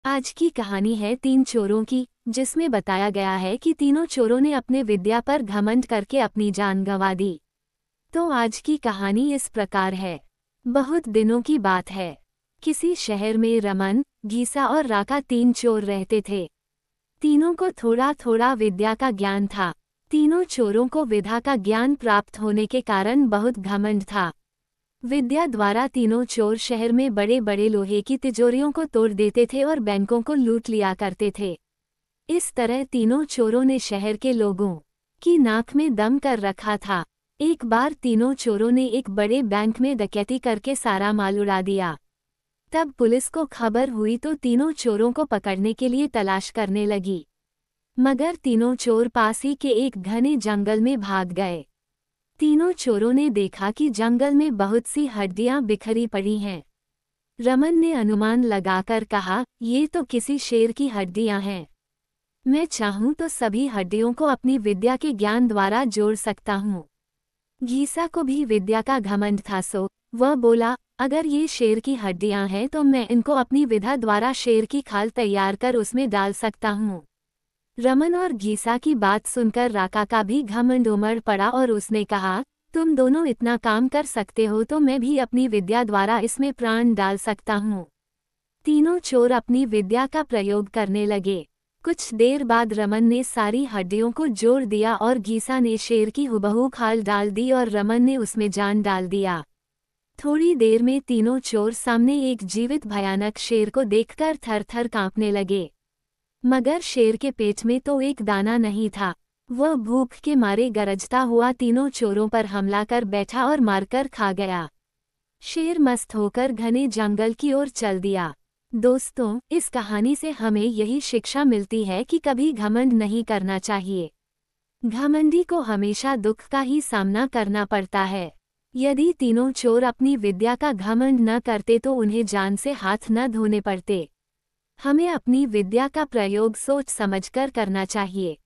आज की कहानी है तीन चोरों की, जिसमें बताया गया है कि तीनों चोरों ने अपने विद्या पर घमंड करके अपनी जान गंवा दी। तो आज की कहानी इस प्रकार है। बहुत दिनों की बात है। किसी शहर में रमन, गीसा और राका तीन चोर रहते थे। तीनों को थोड़ा थोड़ा विद्या का ज्ञान था। तीनों चोरों को विद्या का ज्ञान प्राप्त होने के कारण बहुत घमंड था। विद्या द्वारा तीनों चोर शहर में बड़े बड़े लोहे की तिजोरियों को तोड़ देते थे और बैंकों को लूट लिया करते थे। इस तरह तीनों चोरों ने शहर के लोगों की नाक में दम कर रखा था। एक बार तीनों चोरों ने एक बड़े बैंक में डकैती करके सारा माल उड़ा दिया। तब पुलिस को खबर हुई तो तीनों चोरों को पकड़ने के लिए तलाश करने लगी, मगर तीनों चोर पास ही के एक घने जंगल में भाग गए। तीनों चोरों ने देखा कि जंगल में बहुत सी हड्डियां बिखरी पड़ी हैं। रमन ने अनुमान लगाकर कहा, ये तो किसी शेर की हड्डियां हैं। मैं चाहूं तो सभी हड्डियों को अपनी विद्या के ज्ञान द्वारा जोड़ सकता हूं। गीसा को भी विद्या का घमंड था, सो वह बोला, अगर ये शेर की हड्डियां हैं तो मैं इनको अपनी विद्या द्वारा शेर की खाल तैयार कर उसमें डाल सकता हूं। रमन और गीसा की बात सुनकर राका का भी घमंड उमड़ पड़ा और उसने कहा, तुम दोनों इतना काम कर सकते हो तो मैं भी अपनी विद्या द्वारा इसमें प्राण डाल सकता हूँ। तीनों चोर अपनी विद्या का प्रयोग करने लगे। कुछ देर बाद रमन ने सारी हड्डियों को जोड़ दिया और गीसा ने शेर की हुबहू खाल डाल दी और रमन ने उसमें जान डाल दिया। थोड़ी देर में तीनों चोर सामने एक जीवित भयानक शेर को देखकर थर थर कांपने लगे। मगर शेर के पेट में तो एक दाना नहीं था। वह भूख के मारे गरजता हुआ तीनों चोरों पर हमला कर बैठा और मारकर खा गया। शेर मस्त होकर घने जंगल की ओर चल दिया। दोस्तों, इस कहानी से हमें यही शिक्षा मिलती है कि कभी घमंड नहीं करना चाहिए। घमंडी को हमेशा दुख का ही सामना करना पड़ता है। यदि तीनों चोर अपनी विद्या का घमंड न करते तो उन्हें जान से हाथ न धोने पड़ते। हमें अपनी विद्या का प्रयोग सोच समझकर करना चाहिए।